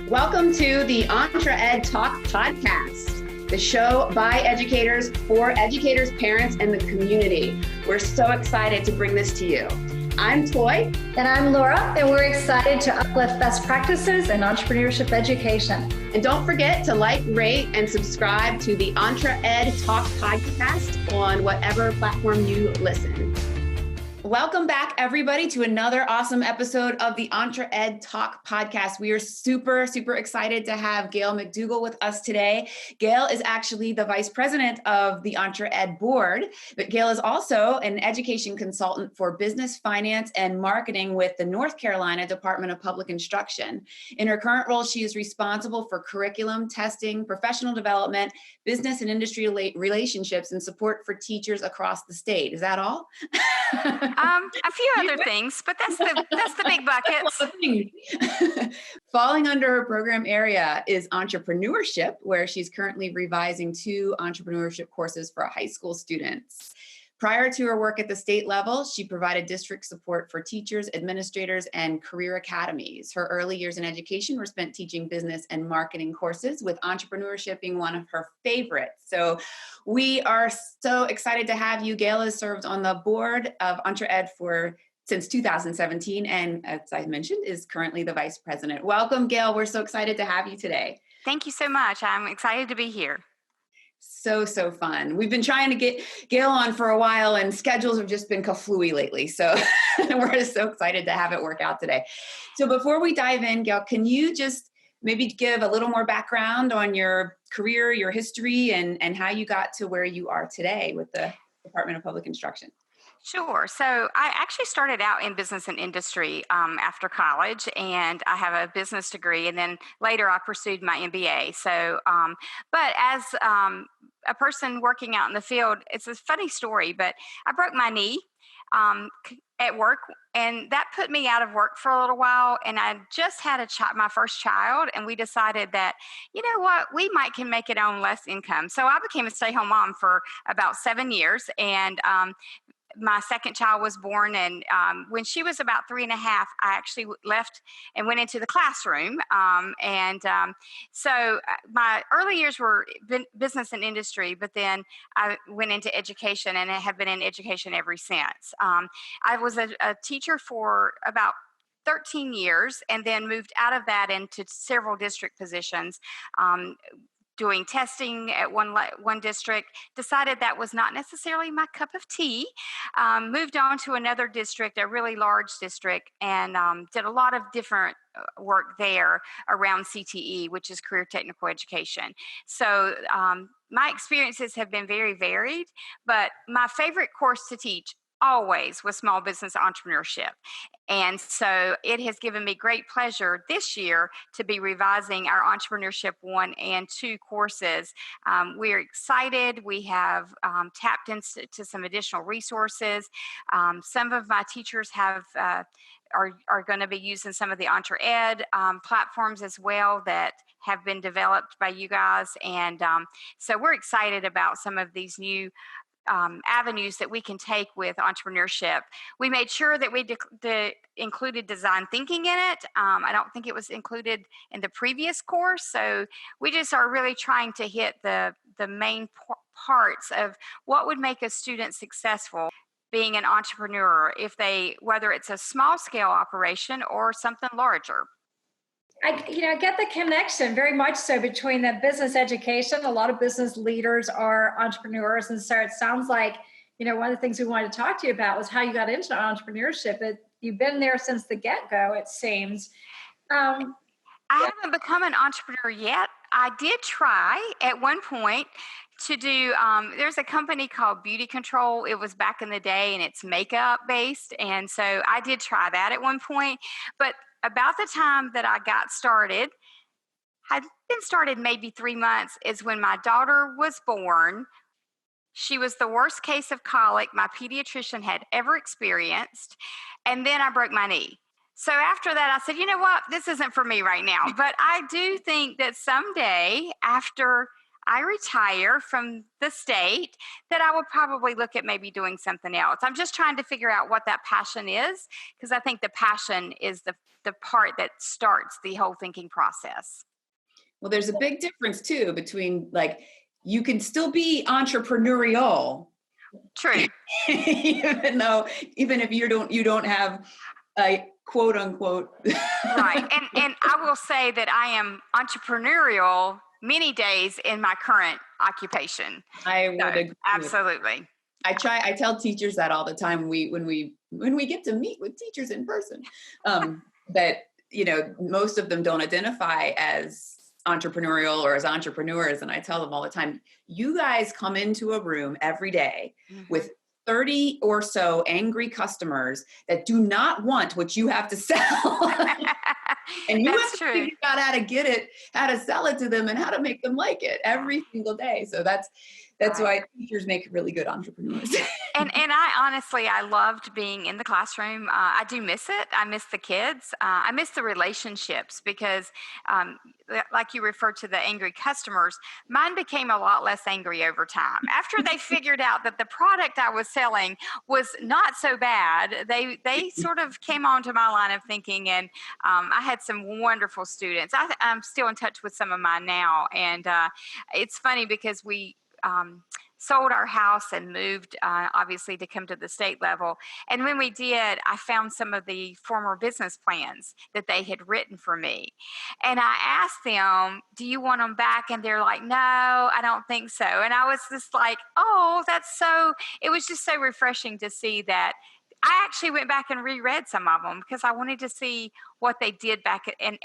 Welcome to the EntreEd Talk podcast, the show by educators for educators, parents, and the community. We're so excited to bring this to you. I'm Toi. And I'm Laura, and we're excited to uplift best practices in entrepreneurship education. And don't forget to like, rate, and subscribe to the EntreEd Talk podcast on whatever platform you listen. Welcome back, everybody, to another awesome episode of the EntreEd Talk podcast. We are super excited to have Gail McDougal with us today. Gail is actually the vice president of the EntreEd Board, but Gail is also an education consultant for business, finance, and marketing with the North Carolina Department of Public Instruction. In her current role, she is responsible for curriculum, testing, professional development, business and industry relationships, and support for teachers across the state. Is that all? A few other things, but that's the big buckets. Falling under her program area is entrepreneurship, where she's currently revising 2 entrepreneurship courses for high school students. Prior to her work at the state level, she provided district support for teachers, administrators, and career academies. Her early years in education were spent teaching business and marketing courses, with entrepreneurship being one of her favorites. So we are so excited to have you. Gail has served on the board of EntreEd since 2017, and as I mentioned, is currently the vice president. Welcome, Gail. We're so excited to have you today. Thank you so much. I'm excited to be here. So fun. We've been trying to get Gail on for a while, and schedules have just been kaflooey lately. So we're just so excited to have it work out today. So before we dive in, Gail, can you just maybe give a little more background on your career, your history, and how you got to where you are today with the Department of Public Instruction? Sure. So I actually started out in business and industry after college, and I have a business degree, and then later I pursued my MBA. So, but as a person working out in the field, it's a funny story, but I broke my knee at work, and that put me out of work for a little while. And I just had my first child, and we decided that, you know what, we can make it on less income. So I became a stay-home mom for about 7 years, and my second child was born, and when she was about 3.5, I actually left and went into the classroom. So my early years were business and industry, but then I went into education, and I have been in education ever since. I was a teacher for about 13 years, and then moved out of that into several district positions. Doing testing at one district, decided that was not necessarily my cup of tea, moved on to another district, a really large district, and did a lot of different work there around CTE, which is Career Technical Education. So my experiences have been very varied, but my favorite course to teach always was small business entrepreneurship. And so it has given me great pleasure this year to be revising our Entrepreneurship 1 and 2 courses. We're excited. We have tapped into some additional resources. Some of my teachers are going to be using some of the EntreEd platforms as well that have been developed by you guys. And so we're excited about some of these new avenues that we can take with entrepreneurship. We made sure that we included design thinking in it. I don't think it was included in the previous course. So we just are really trying to hit the main parts of what would make a student successful being an entrepreneur, whether it's a small scale operation or something larger. I get the connection very much so between the business education. A lot of business leaders are entrepreneurs. And so it sounds like, one of the things we wanted to talk to you about was how you got into entrepreneurship. You've been there since the get-go, it seems. I haven't become an entrepreneur yet. I did try at one point to do, there's a company called Beauty Control. It was back in the day, and it's makeup based. And so I did try that at one point, but about the time that I got started, I'd been started maybe 3 months, is when my daughter was born. She was the worst case of colic my pediatrician had ever experienced. And then I broke my knee. So after that, I said, you know what, this isn't for me right now. But I do think that someday, after I retire from the state, that I would probably look at maybe doing something else. I'm just trying to figure out what that passion is, because I think the passion is the part that starts the whole thinking process. Well, there's a big difference too between, like, you can still be entrepreneurial. True. even if you don't have a quote unquote. Right. And I will say that I am entrepreneurial many days in my current occupation. I would agree. Absolutely. I tell teachers that all the time when we get to meet with teachers in person, that, most of them don't identify as entrepreneurial or as entrepreneurs. And I tell them all the time, you guys come into a room every day with 30 or so angry customers that do not want what you have to sell. And you have to figure out how to sell it to them and how to make them like it every single day. So that's why teachers make really good entrepreneurs. And I loved being in the classroom. I do miss it. I miss the kids. I miss the relationships, because like you referred to the angry customers, mine became a lot less angry over time. After they figured out that the product I was selling was not so bad, they sort of came onto my line of thinking, and I had some wonderful students. I'm still in touch with some of mine now, and it's funny because we sold our house and moved, obviously, to come to the state level. And when we did, I found some of the former business plans that they had written for me. And I asked them, do you want them back? And they're like, no, I don't think so. And I was just like, oh, it was just so refreshing to see that. I actually went back and reread some of them because I wanted to see what they did back. And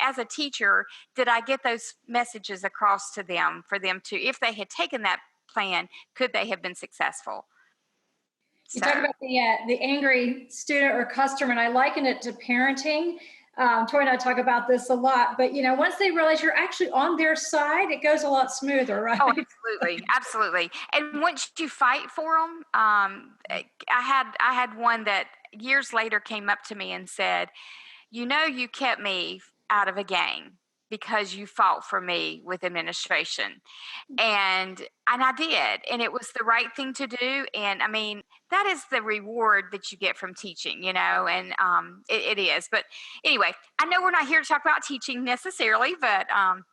as a teacher, did I get those messages across to them for them to, if they had taken that plan, could they have been successful? You talk about the angry student or customer, and I liken it to parenting. Toi and I talk about this a lot, but once they realize you're actually on their side, it goes a lot smoother, right? Oh, absolutely. And once you fight for them, I had one that years later came up to me and said, you kept me out of a gang because you fought for me with administration. And I did. And it was the right thing to do. And I mean, that is the reward that you get from teaching, and it is. But anyway, I know we're not here to talk about teaching necessarily, but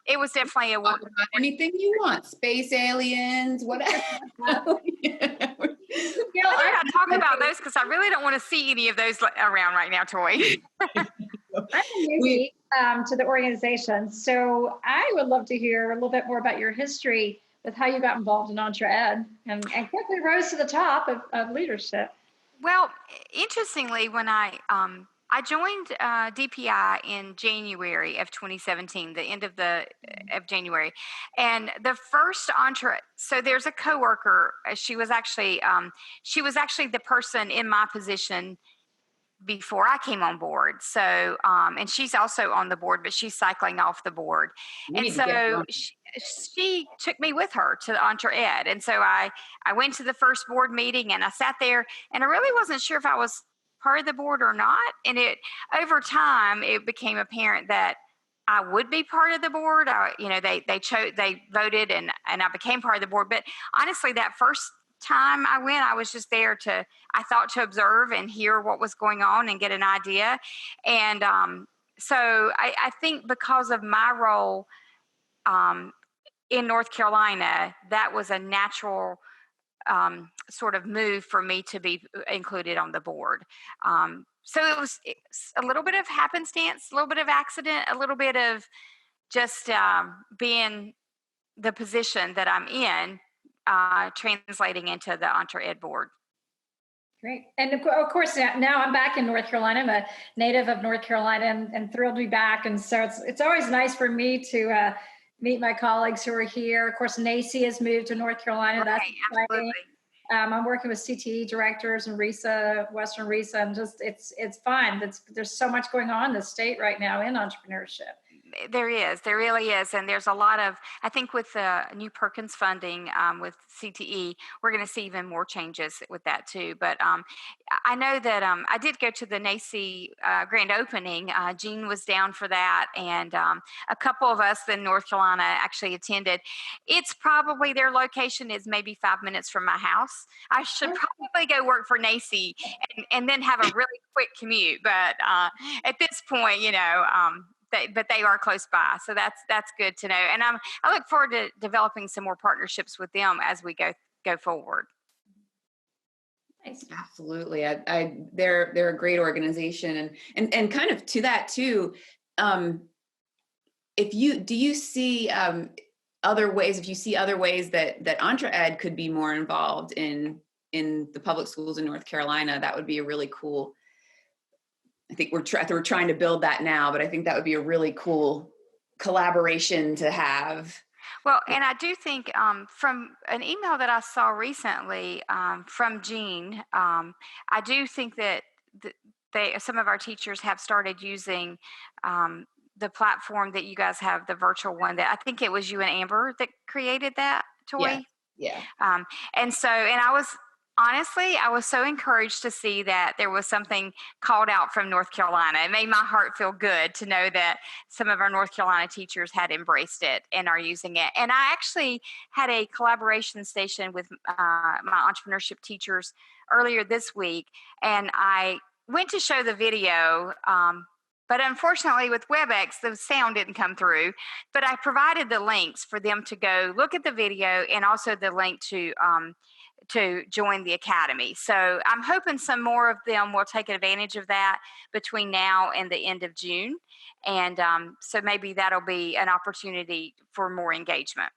it was definitely talk about anything you want. Space aliens, whatever. I gotta talk about those because I really don't want to see any of those around right now, Toi. I'm new to the organization, so I would love to hear a little bit more about your history with how you got involved in EntreEd and quickly rose to the top of leadership. Well, interestingly, when I joined DPI in January of 2017, the end of January, and the first so there's a coworker. She was actually the person in my position before I came on board. So, and she's also on the board, but she's cycling off the board. And so she took me with her to EntreEd. And so I went to the first board meeting and I sat there and I really wasn't sure if I was part of the board or not. And over time, it became apparent that I would be part of the board. They voted and I became part of the board. But honestly, that first time I went, I was just there to observe and hear what was going on and get an idea. And so I think because of my role in North Carolina, that was a natural sort of move for me to be included on the board. So it's a little bit of happenstance, a little bit of accident, a little bit of just being the position that I'm in, translating into the EntreEd board. Great. And of course, now I'm back in North Carolina. I'm a native of North Carolina and thrilled to be back. And so it's always nice for me to meet my colleagues who are here. Of course, NACI has moved to North Carolina. Right, that's exciting. absolutely. I'm working with CTE directors and Western RISA, and just it's fun. There's so much going on in the state right now in entrepreneurship. There is. There really is. And there's a lot of, I think with the new Perkins funding with CTE, we're going to see even more changes with that too. But I know that I did go to the NACCE grand opening. Jean was down for that. And a couple of us in North Carolina actually attended. It's probably, their location is maybe 5 minutes from my house. I should probably go work for NACCE and then have a really quick commute. But at this point, but they are close by, so that's good to know. And I look forward to developing some more partnerships with them as we go forward. Absolutely, they're a great organization, and kind of to that too. Do you see other ways? If you see other ways that EntreEd could be more involved in the public schools in North Carolina, that would be a really cool. I think we're trying to build that now, but I think that would be a really cool collaboration to have. Well, and I do think from an email that I saw recently from Jean, I do think that some of our teachers have started using the platform that you guys have, the virtual one. That I think it was you and Amber that created that, Toi. Yeah. And I was so encouraged to see that there was something called out from North Carolina. It made my heart feel good to know that some of our North Carolina teachers had embraced it and are using it. And I actually had a collaboration station with my entrepreneurship teachers earlier this week, and I went to show the video, but unfortunately with WebEx, the sound didn't come through. But I provided the links for them to go look at the video and also the link to join the academy. So I'm hoping some more of them will take advantage of that between now and the end of June. And so maybe that'll be an opportunity for more engagement.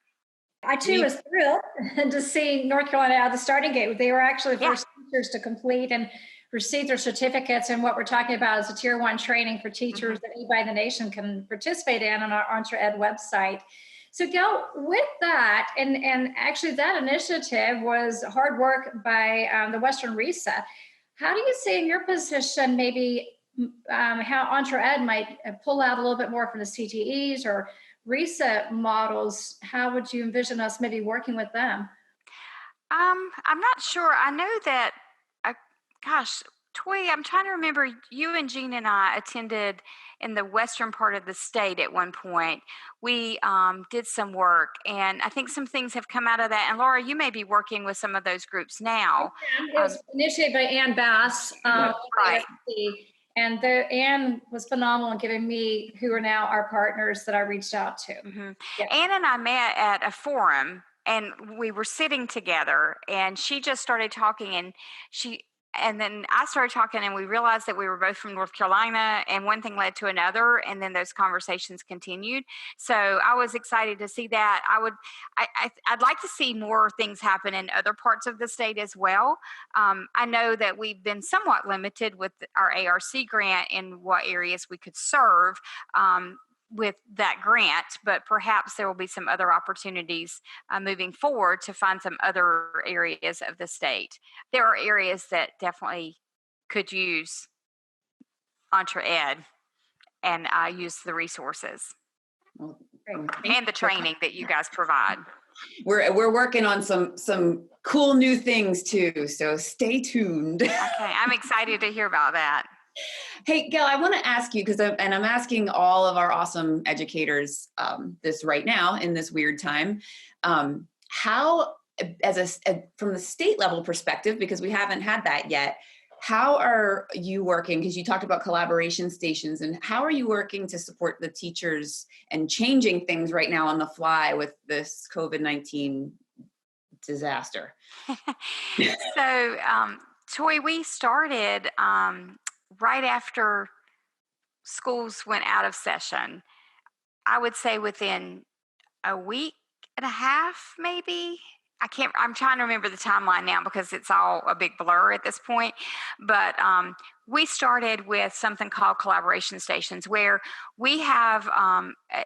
I too was thrilled to see North Carolina out of the starting gate. They were actually the first teachers to complete and receive their certificates. And what we're talking about is a tier 1 training for teachers that anybody in the nation can participate in on our EntreEd website. So Gail, with that, and actually that initiative was hard work by the Western RESA. How do you see in your position maybe how EntreEd might pull out a little bit more from the CTEs or RESA models? How would you envision us maybe working with them? I'm not sure. I know that, Toi, I'm trying to remember, you and Jean and I attended in the western part of the state at one point. We did some work, and I think some things have come out of that. And Laura, you may be working with some of those groups now. It was initiated by Ann Bass. Right. And Ann was phenomenal in giving me who are now our partners that I reached out to. Mm-hmm. Yeah. Ann and I met at a forum, and we were sitting together, and she just started talking, and then I started talking, and we realized that we were both from North Carolina, and one thing led to another, and then those conversations continued. So I was excited to see that. I'd like to see more things happen in other parts of the state as well. I know that we've been somewhat limited with our ARC grant in what areas we could serve with that grant, but perhaps there will be some other opportunities moving forward to find some other areas of the state. There are areas that definitely could use EntreEd and use the resources and the training that you guys provide. We're working on some cool new things too, so stay tuned. Okay, I'm excited to hear about that. Hey, Gail, I want to ask you, I'm asking all of our awesome educators this right now in this weird time, how, from the state level perspective, because we haven't had that yet, how are you working? Because you talked about collaboration stations, and how are you working to support the teachers and changing things right now on the fly with this COVID-19 disaster? So, Toi, we started right after schools went out of session. I would say within a week and a half, maybe. I'm trying to remember the timeline now because it's all a big blur at this point. But we started with something called collaboration stations, where we have,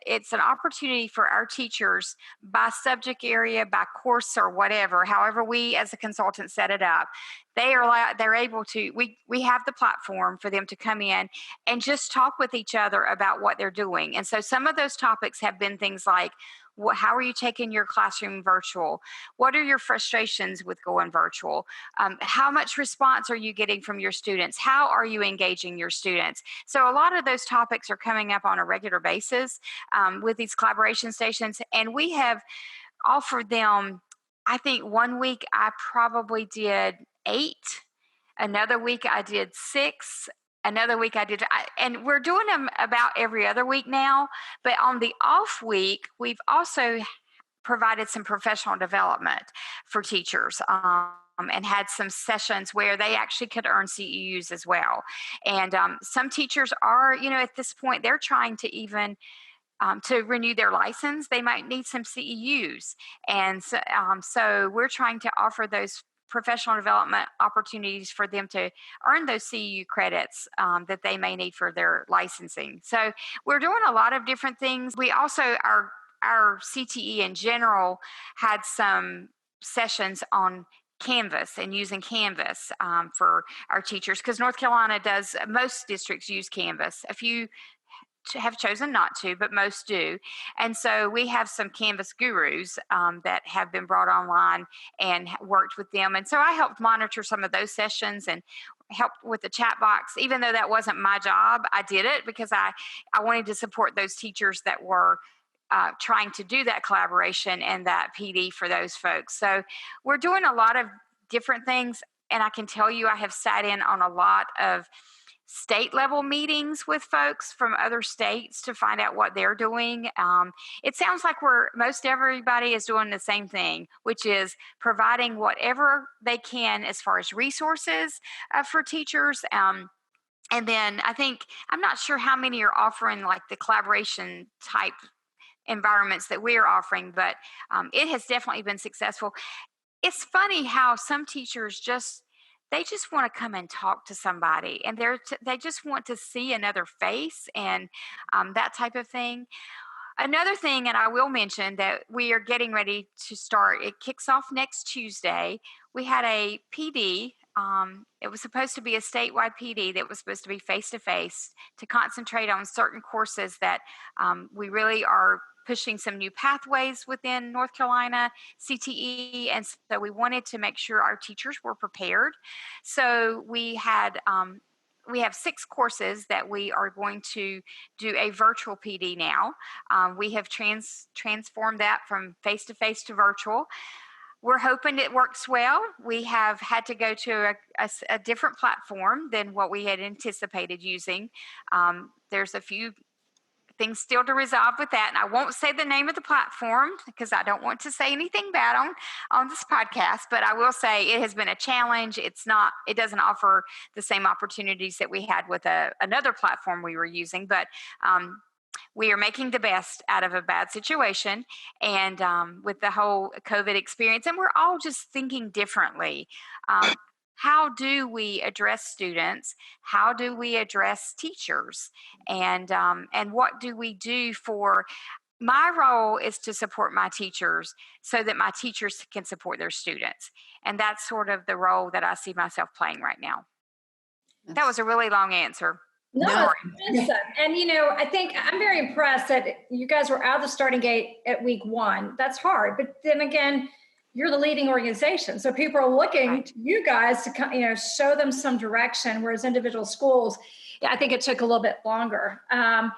it's an opportunity for our teachers by subject area, by course or whatever, however we as a consultant set it up, they're able to, we have the platform for them to come in and just talk with each other about what they're doing. And so some of those topics have been things like, how are you taking your classroom virtual? What are your frustrations with going virtual? How much response are you getting from your students? How are you engaging your students? So a lot of those topics are coming up on a regular basis with these collaboration stations. And we have offered them, I think one week I probably did 8. Another week I did 6. Another week and we're doing them about every other week now. But on the off week, we've also provided some professional development for teachers. And had some sessions where they actually could earn CEUs as well. And some teachers are, at this point, they're trying to even to renew their license. They might need some CEUs. And so we're trying to offer those professional development opportunities for them to earn those CEU credits that they may need for their licensing. So we're doing a lot of different things. We also, our CTE in general had some sessions on Canvas and using Canvas for our teachers, because North Carolina does, most districts use Canvas. A few have chosen not to, but most do. And so we have some Canvas gurus that have been brought online and worked with them. And so I helped monitor some of those sessions and helped with the chat box. Even though that wasn't my job, I did it because I wanted to support those teachers that were trying to do that collaboration and that PD for those folks. So we're doing a lot of different things. And I can tell you, I have sat in on a lot of state level meetings with folks from other states to find out what they're doing. It sounds like most everybody is doing the same thing, which is providing whatever they can as far as resources for teachers. And then I'm not sure how many are offering like the collaboration type environments that we're offering, but it has definitely been successful. It's funny how some teachers they just want to come and talk to somebody, and they just want to see another face and that type of thing. Another thing, and I will mention that we are getting ready to start, it kicks off next Tuesday. We had a PD. It was supposed to be a statewide PD that was supposed to be face-to-face to concentrate on certain courses that we really are pushing some new pathways within North Carolina CTE. And so we wanted to make sure our teachers were prepared. So we have 6 courses that we are going to do a virtual PD now. We have transformed that from face-to-face to virtual. We're hoping it works well. We have had to go to a different platform than what we had anticipated using. There's a few things still to resolve with that. And I won't say the name of the platform because I don't want to say anything bad on this podcast, but I will say it has been a challenge. It doesn't offer the same opportunities that we had with another platform we were using, but we are making the best out of a bad situation. And with the whole COVID experience, and we're all just thinking differently. How do we address students? How do we address teachers? And what do we do for, my role is to support my teachers so that my teachers can support their students. And that's sort of the role that I see myself playing right now. That was a really long answer. No, it's awesome. And, I think I'm very impressed that you guys were out of the starting gate at week 1. That's hard. But then again, you're the leading organization. So people are looking to you guys to, show them some direction, whereas individual schools, I think it took a little bit longer. I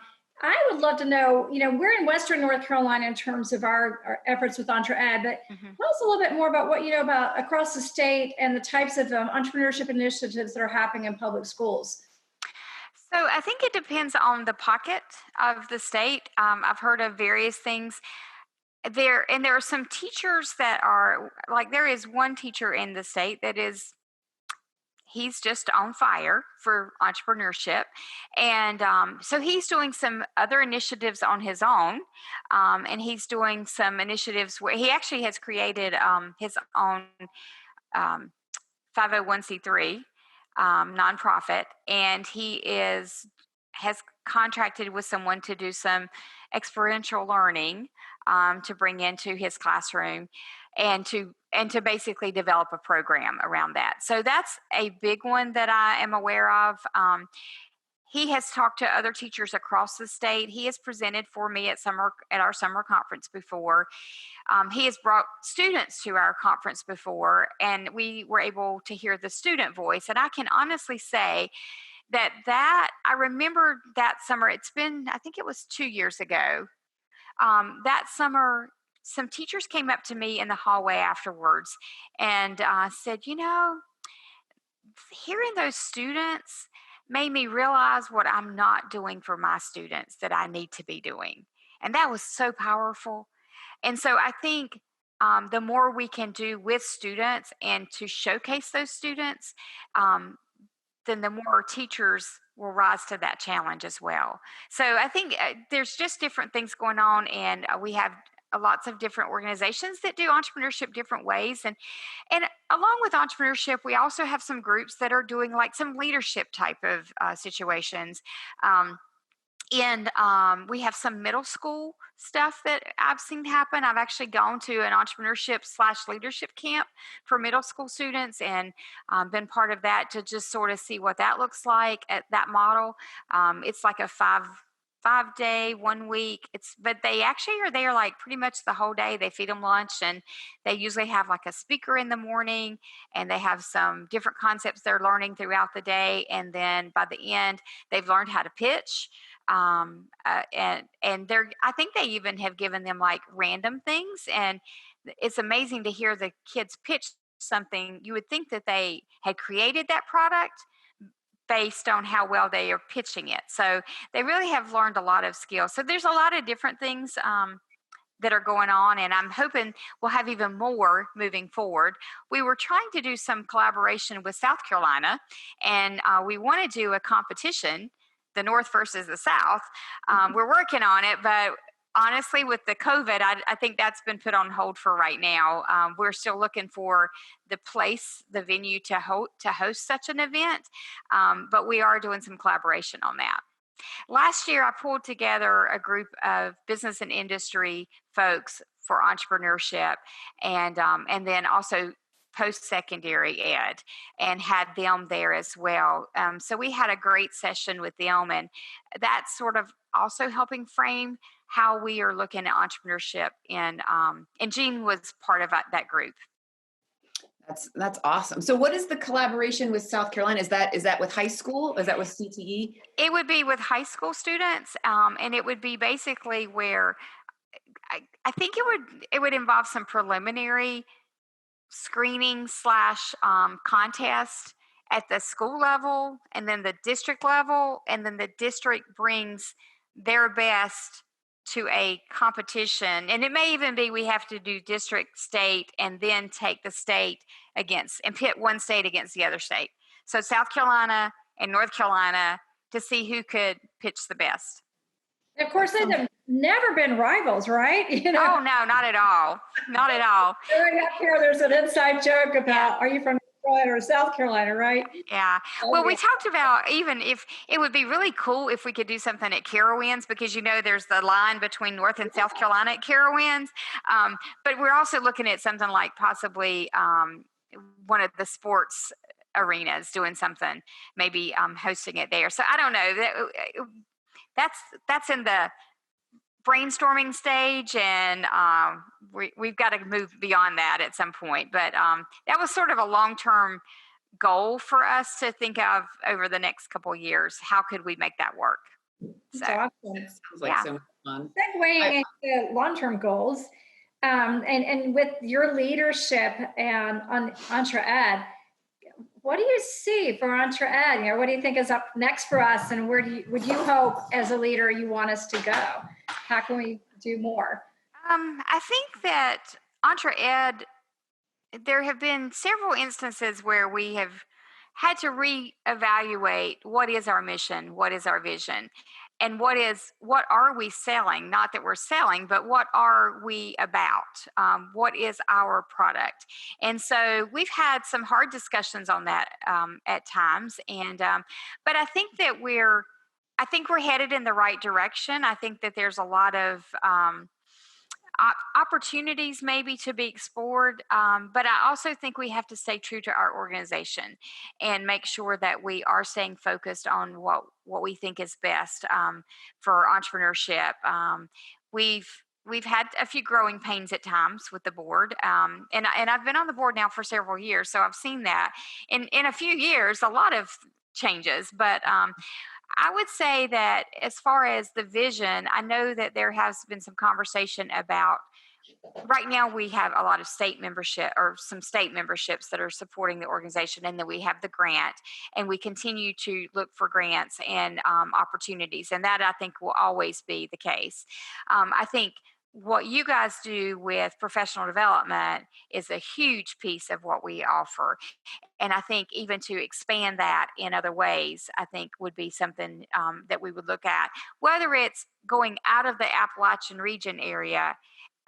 would love to know, we're in Western North Carolina in terms of our efforts with EntreEd, but tell us a little bit more about what you know about across the state and the types of entrepreneurship initiatives that are happening in public schools. So I think it depends on the pocket of the state. I've heard of various things. There are some teachers that are, like there is one teacher in the state that he's just on fire for entrepreneurship. And so he's doing some other initiatives on his own. And he's doing some initiatives where he actually has created his own 501c3 nonprofit, and has contracted with someone to do some experiential learning to bring into his classroom, and to basically develop a program around that. So that's a big one that I am aware of. He has talked to other teachers across the state. He has presented for me at our summer conference before. He has brought students to our conference before, and we were able to hear the student voice. And I can honestly say that I remember that summer. It's been, I think it was 2 years ago. That summer, some teachers came up to me in the hallway afterwards and said, hearing those students made me realize what I'm not doing for my students that I need to be doing. And that was so powerful. And so I think the more we can do with students and to showcase those students, then the more teachers will rise to that challenge as well. So I think there's just different things going on, and we have lots of different organizations that do entrepreneurship different ways. And along with entrepreneurship, we also have some groups that are doing like some leadership type of situations. And we have some middle school stuff that I've seen happen. I've actually gone to an entrepreneurship/leadership camp for middle school students, and been part of that to just sort of see what that looks like at that model. It's like a 5-day, 1 week. But they actually are there like pretty much the whole day. They feed them lunch, and they usually have like a speaker in the morning, and they have some different concepts they're learning throughout the day. And then by the end, they've learned how to pitch. And I think they even have given them like random things, and it's amazing to hear the kids pitch something. You would think that they had created that product based on how well they are pitching it. So they really have learned a lot of skills. So there's a lot of different things that are going on, and I'm hoping we'll have even more moving forward. We were trying to do some collaboration with South Carolina, and we want to do a competition, the North versus the South. We're working on it, but honestly, with the COVID, I think that's been put on hold for right now. We're still looking for the venue to host such an event, but we are doing some collaboration on that. Last year, I pulled together a group of business and industry folks for entrepreneurship, and then also post-secondary ed, and had them there as well. So we had a great session with them, and that's sort of also helping frame how we are looking at entrepreneurship. And Jean was part of that group. That's awesome. So what is the collaboration with South Carolina? Is that with high school? Is that with CTE? It would be with high school students, and it would be basically where I think it would involve some preliminary screening / contest at the school level, and then the district level, and then the district brings their best to a competition. And it may even be we have to do district, state, and then take the state and pit one state against the other state. So South Carolina and North Carolina, to see who could pitch the best. Of course, they've never been rivals, right? Oh, no, not at all. Not at all. Right up here, there's an inside joke about, are you from North Carolina or South Carolina, right? Yeah. Well, we talked about even if it would be really cool if we could do something at Carowinds, because there's the line between North and South Carolina at Carowinds. But we're also looking at something like possibly one of the sports arenas doing something, maybe hosting it there. So I don't know. That's in the brainstorming stage, and we've got to move beyond that at some point. But that was sort of a long-term goal for us to think of over the next couple of years. How could we make that work? So awesome. Sounds like so much fun. Segueing into long-term goals, and with your leadership and on EntreEd, what do you see for EntreEd? What do you think is up next for us, and where would you hope as a leader you want us to go? How can we do more? I think that EntreEd, there have been several instances where we have had to reevaluate what is our mission, what is our vision. and what are we selling? Not that we're selling, but what are we about? What is our product? And so we've had some hard discussions on that at times, and but I think we're headed in the right direction. I think that there's a lot of opportunities maybe to be explored, but I also think we have to stay true to our organization and make sure that we are staying focused on what we think is best for entrepreneurship. We've had a few growing pains at times with the board, and I've been on the board now for several years, so I've seen that in a few years a lot of changes, but I would say that as far as the vision, I know that there has been some conversation about, right now we have a lot of state membership or some state memberships that are supporting the organization, and then we have the grant, and we continue to look for grants and opportunities, and that I think will always be the case. I think what you guys do with professional development is a huge piece of what we offer. And I think even to expand that in other ways, I think would be something that we would look at, whether it's going out of the Appalachian region area,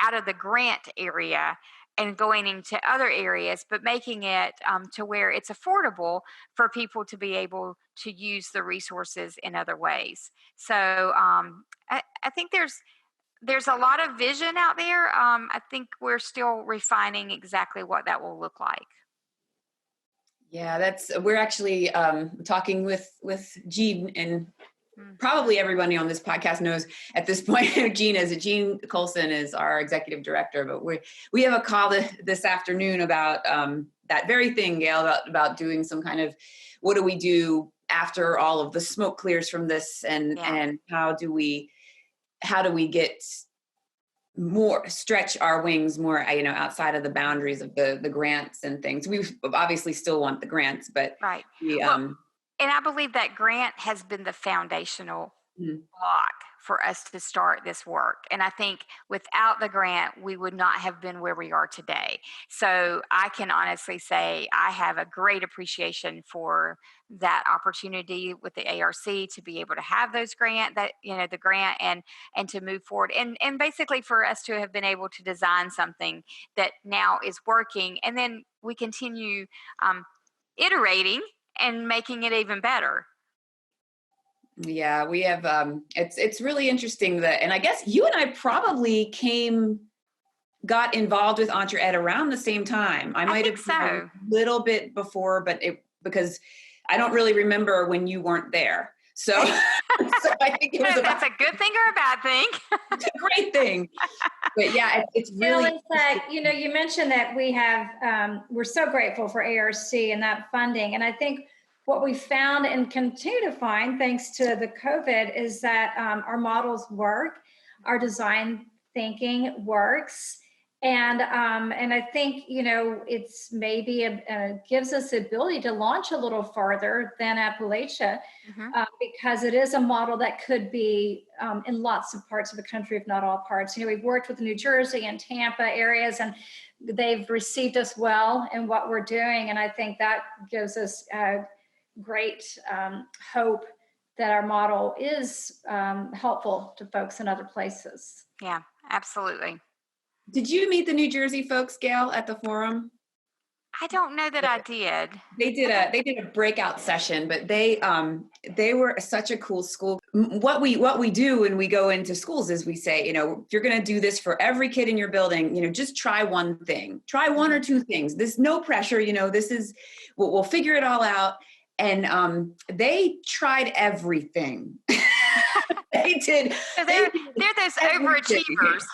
out of the grant area, and going into other areas, but making it to where it's affordable for people to be able to use the resources in other ways. So I think there's a lot of vision out there. I think we're still refining exactly what that will look like. Yeah, we're actually talking with Jean, and probably everybody on this podcast knows at this point who Jean is. Jean Colson is our executive director, but we have a call this afternoon about that very thing, Gail, about doing some kind of, what do we do after all of the smoke clears from this, and how do we get more, stretch our wings more, outside of the boundaries of the grants and things. We obviously still want the grants, but right. And I believe that grant has been the foundational block for us to start this work. And I think without the grant, we would not have been where we are today. So I can honestly say I have a great appreciation for that opportunity with the ARC to be able to have the grant and to move forward. And basically for us to have been able to design something that now is working, and then we continue iterating and making it even better. Yeah, we have, it's really interesting and I guess you and I probably got involved with EntreEd around the same time. I might have a little bit before, but because I don't really remember when you weren't there. So, so I think that's a good thing or a bad thing. It's a great thing. But yeah, it's really. In fact, you mentioned that we have, we're so grateful for ARC and that funding. And I think what we found and continue to find, thanks to the COVID, is that our models work, our design thinking works. And I think, it's maybe gives us the ability to launch a little farther than Appalachia, because it is a model that could be in lots of parts of the country, if not all parts. We've worked with New Jersey and Tampa areas, and they've received us well in what we're doing. And I think that gives us great hope that our model is helpful to folks in other places. Yeah, absolutely. Did you meet the New Jersey folks, Gail, at the forum? I don't know that I did. They did a breakout session, but they were such a cool school. What we do when we go into schools is we say, if you're going to do this for every kid in your building, just try one thing, try one or two things. There's no pressure. This is, we'll figure it all out. And they tried everything. They did. So they're those overachievers.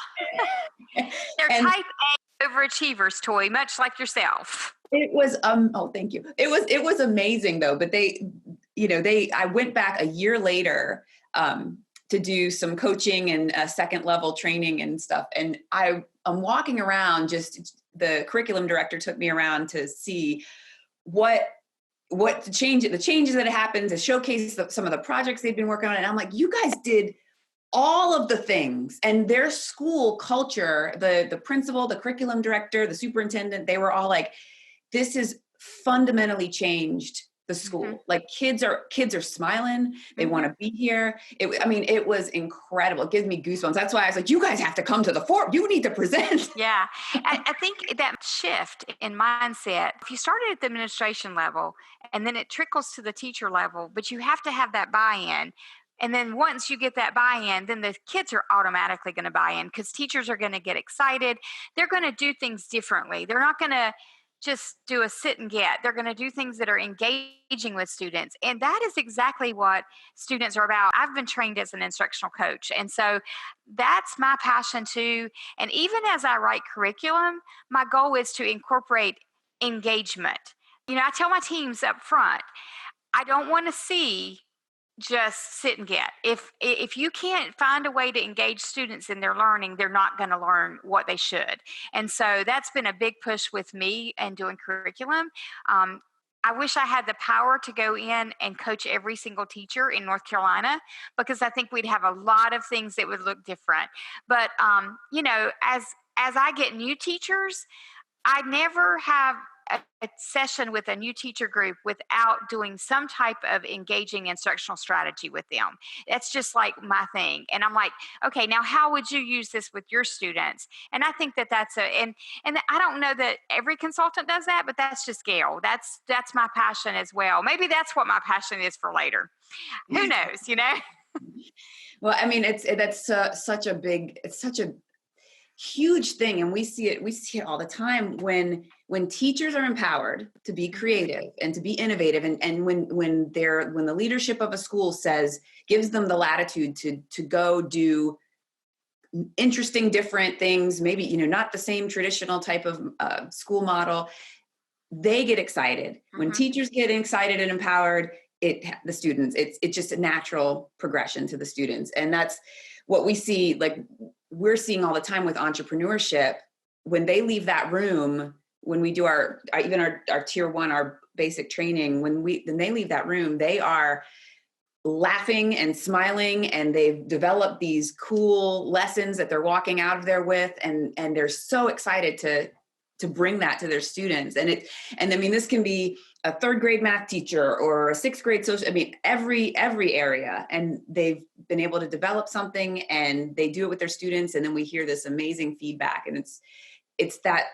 They're type A overachievers, Toi, much like yourself. It was thank you. It was amazing though. But I went back a year later to do some coaching and second level training and stuff. And I'm walking around, just the curriculum director took me around to see what the changes that happened, to showcase some of the projects they've been working on. And I'm like, you guys did all of the things, and their school culture, the principal, the curriculum director, the superintendent, they were all like, this has fundamentally changed the school. Like kids are smiling. They want to be here. It was incredible. It gives me goosebumps. That's why I was like, you guys have to come to the forum. You need to present. Yeah. I think that shift in mindset, if you started at the administration level and then it trickles to the teacher level, but you have to have that buy-in. And then once you get that buy-in, then the kids are automatically going to buy in because teachers are going to get excited. They're going to do things differently. They're not going to just do a sit and get. They're going to do things that are engaging with students. And that is exactly what students are about. I've been trained as an instructional coach. And so that's my passion too. And even as I write curriculum, my goal is to incorporate engagement. I tell my teams up front, I don't want to see just sit and get. If you can't find a way to engage students in their learning, they're not going to learn what they should. And so that's been a big push with me and doing curriculum. I wish I had the power to go in and coach every single teacher in North Carolina, because I think we'd have a lot of things that would look different. But as I get new teachers, I never have a session with a new teacher group without doing some type of engaging instructional strategy with them. That's just like my thing. And I'm like, okay, now how would you use this with your students? And I think that's and I don't know that every consultant does that, but that's just Gail. That's my passion as well. Maybe that's what my passion is for later. Who knows, Well, it's such a huge thing. And we see it all the time when teachers are empowered to be creative and to be innovative. And when the leadership of a school gives them the latitude to go do interesting, different things, maybe, not the same traditional type of school model, they get excited. When teachers get excited and empowered, the students, it's just a natural progression to the students. And that's what we see, like we're seeing all the time with entrepreneurship. When they leave that room, when we do our tier 1, our basic training, when they leave that room, they are laughing and smiling, and they've developed these cool lessons that they're walking out of there with. And they're so excited to bring that to their students. And this can be a 3rd grade math teacher or a 6th grade social, every area. And they've been able to develop something, and they do it with their students. And then we hear this amazing feedback. And it's that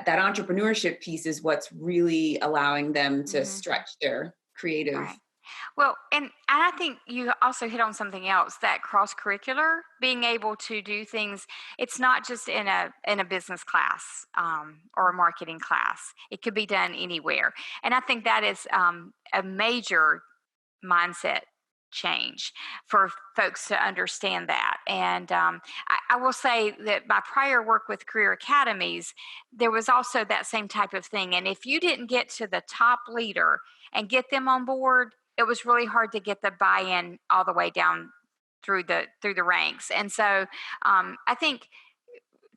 entrepreneurship piece is what's really allowing them to stretch their creative. Right. Well, and I think you also hit on something else, that cross-curricular, being able to do things. It's not just in a business class or a marketing class. It could be done anywhere. And I think that is a major mindset change for folks to understand that. And I will say that my prior work with career academies, there was also that same type of thing. And if you didn't get to the top leader and get them on board, it was really hard to get the buy-in all the way down through the ranks. And so I think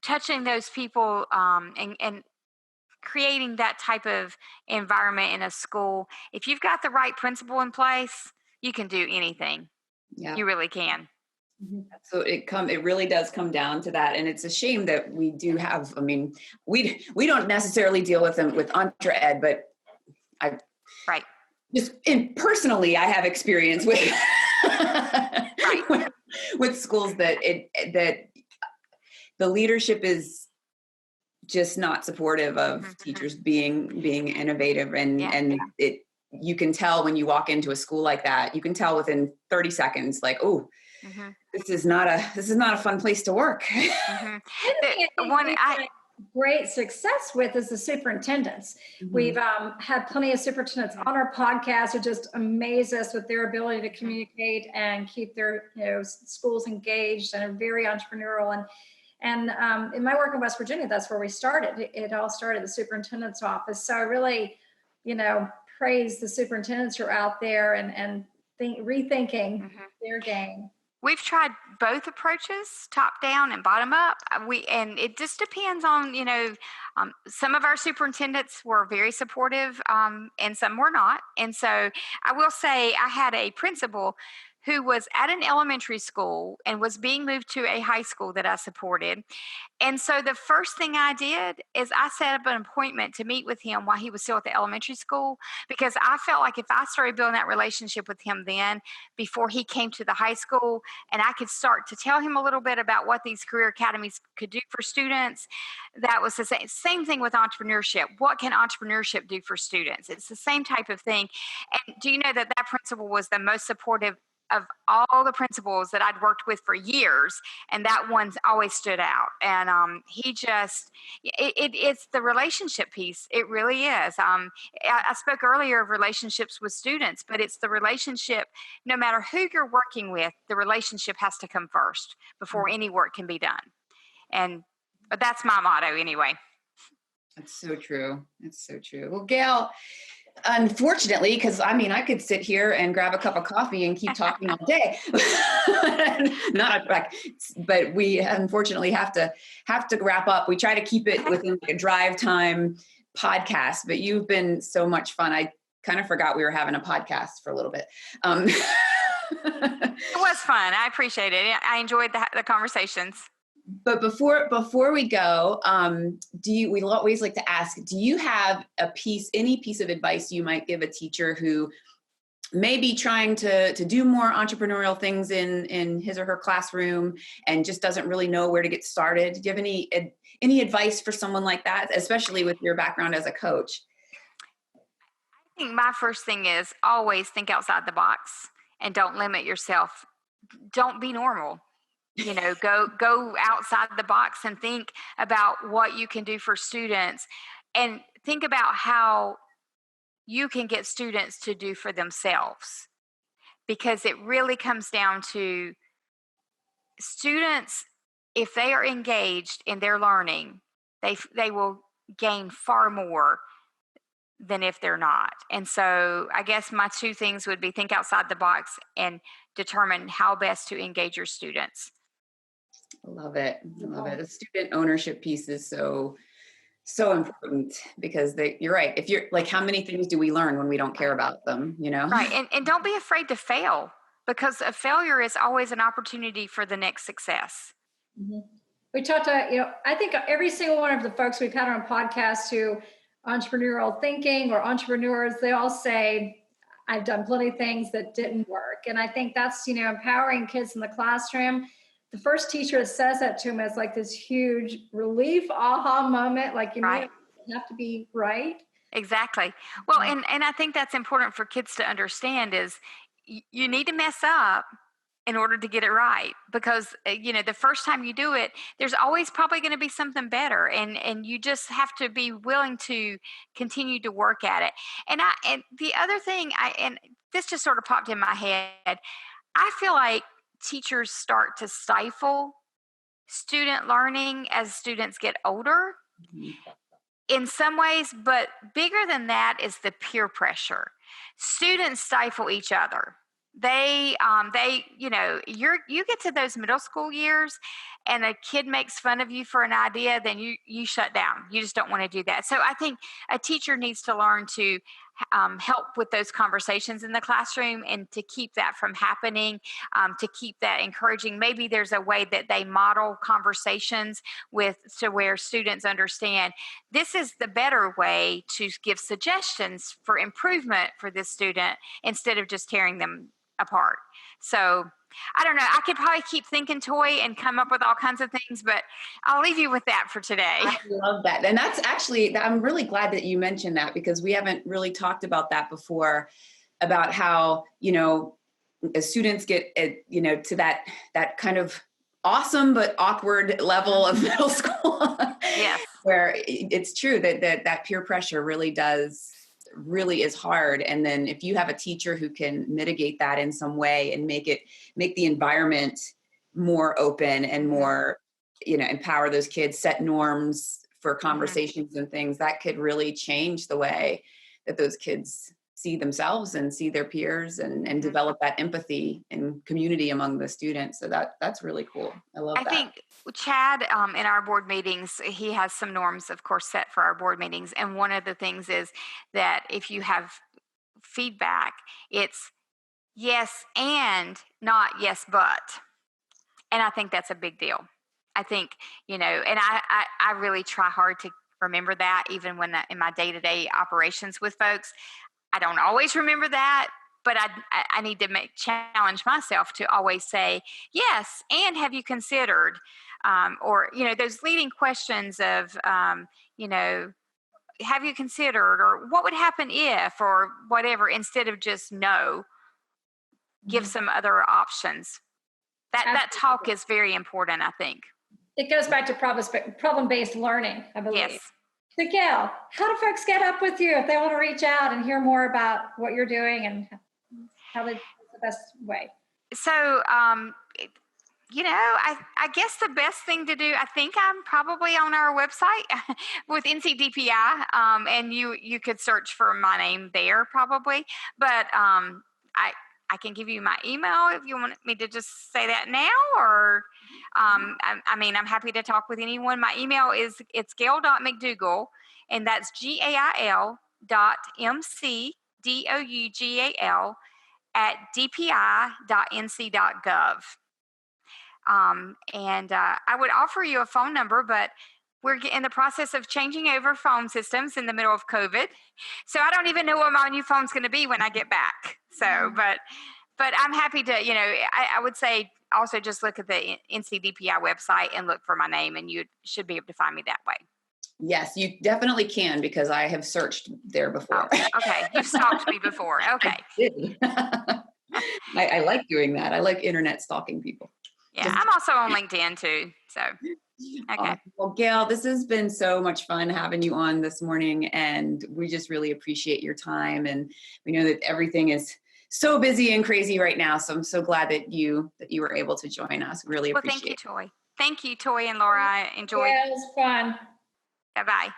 touching those people and creating that type of environment in a school, if you've got the right principle in place, you can do anything. Yeah. You really can. So it really does come down to that. And it's a shame that we do have, we don't necessarily deal with them with EntreEd, but right. Just personally, I have experience with with schools that the leadership is just not supportive of teachers being innovative, and you can tell when you walk into a school like that. You can tell within 30 seconds, like, oh, this is not a fun place to work. Great success with is the superintendents. We've had plenty of superintendents on our podcast who just amaze us with their ability to communicate and keep their schools engaged and are very entrepreneurial. And in my work in West Virginia, that's where we started. It all started at the superintendent's office. So I really, praise the superintendents who are out there and rethinking their game. We've tried both approaches, top down and bottom up. And it just depends on, some of our superintendents were very supportive and some were not. And so I will say I had a principal who was at an elementary school and was being moved to a high school that I supported. And so the first thing I did is I set up an appointment to meet with him while he was still at the elementary school, because I felt like if I started building that relationship with him then before he came to the high school, and I could start to tell him a little bit about what these career academies could do for students, that was the same thing with entrepreneurship. What can entrepreneurship do for students? It's the same type of thing. And do you know that that principal was the most supportive of all the principals that I'd worked with for years, and that one's always stood out. And he just, it's the relationship piece. It really is. I spoke earlier of relationships with students, but it's the relationship. No matter who you're working with, the relationship has to come first before any work can be done. But that's my motto anyway. That's so true. That's so true. Well, Gail, unfortunately, because I could sit here and grab a cup of coffee and keep talking all day. Not a fact, but we unfortunately have to wrap up. We try to keep it within like a drive time podcast, but you've been so much fun. I kind of forgot we were having a podcast for a little bit. It was fun. I appreciate it. I enjoyed the conversations. But before we go, we always like to ask, do you have any piece of advice you might give a teacher who may be trying to do more entrepreneurial things in his or her classroom and just doesn't really know where to get started? Do you have any advice for someone like that, especially with your background as a coach? I think my first thing is always think outside the box and don't limit yourself. Don't be normal. Go outside the box and think about what you can do for students, and think about how you can get students to do for themselves, because it really comes down to students. If they are engaged in their learning, they will gain far more than if they're not. And so I guess my two things would be think outside the box and determine how best to engage your students. I love it. The student ownership piece is so important, because you're right. If you're like, how many things do we learn when we don't care about them, Right. And don't be afraid to fail, because a failure is always an opportunity for the next success. Mm-hmm. We talked to, I think every single one of the folks we've had on podcasts who entrepreneurial thinking or entrepreneurs, they all say, I've done plenty of things that didn't work. And I think that's, empowering kids in the classroom. The first teacher that says that to them is like this huge relief, aha moment. Like, right. You have to be right. Exactly. Well, and I think that's important for kids to understand is you need to mess up in order to get it right, because, the first time you do it, there's always probably going to be something better. And you just have to be willing to continue to work at it. And the other thing, and this just sort of popped in my head, I feel like teachers start to stifle student learning as students get older in some ways, but bigger than that is the peer pressure. Students stifle each other. You get to those middle school years and a kid makes fun of you for an idea, then you shut down. You just don't want to do that. So I think a teacher needs to learn to help with those conversations in the classroom and to keep that from happening, to keep that encouraging. Maybe there's a way that they model conversations to where students understand this is the better way to give suggestions for improvement for this student instead of just tearing them apart. So I don't know. I could probably keep thinking Toi and come up with all kinds of things, but I'll leave you with that for today. I love that. And that's actually, I'm really glad that you mentioned that, because we haven't really talked about that before, about how, as students get, to that kind of awesome but awkward level of middle school, yes, where it's true that peer pressure really is hard. And then if you have a teacher who can mitigate that in some way and make the environment more open and more, empower those kids, set norms for conversations and things, that could really change the way that those kids see themselves and see their peers and develop that empathy and community among the students. So that's really cool. I love that. I think Chad, in our board meetings, he has some norms, of course, set for our board meetings. And one of the things is that if you have feedback, yes and, not yes but. And I think that's a big deal. I think, and I really try hard to remember that, even when in my day-to-day operations with folks. I don't always remember that, but I need to challenge myself to always say, yes, and have you considered, or, those leading questions of, have you considered, or what would happen if, or whatever, instead of just no, give some other options. That talk is very important, I think. It goes back to problem-based learning, I believe. Yes. So Gail, how do folks get up with you if they want to reach out and hear more about what you're doing and how the best way? So, I guess the best thing to do, I think I'm probably on our website with NCDPI, and you could search for my name there probably, but I can give you my email if you want me to just say that now, or I'm happy to talk with anyone. My email it's gail.mcdougal, and that's gail.mcdougal at dpi.nc.gov. And I would offer you a phone number, but we're in the process of changing over phone systems in the middle of COVID. So I don't even know what my new phone's going to be when I get back. So, but I'm happy to, I would say also just look at the NCDPI website and look for my name, and you should be able to find me that way. Yes, you definitely can, because I have searched there before. Oh, okay. You've stalked me before. Okay. I like doing that. I like internet stalking people. Yeah, I'm also on LinkedIn too. So, okay. Well, Gail, this has been so much fun having you on this morning, and we just really appreciate your time. And we know that everything is so busy and crazy right now, so I'm so glad that you were able to join us. Really appreciate it. Well, thank you, Toi. Thank you, Toi and Laura. I enjoyed. Yeah, it was fun. Bye-bye.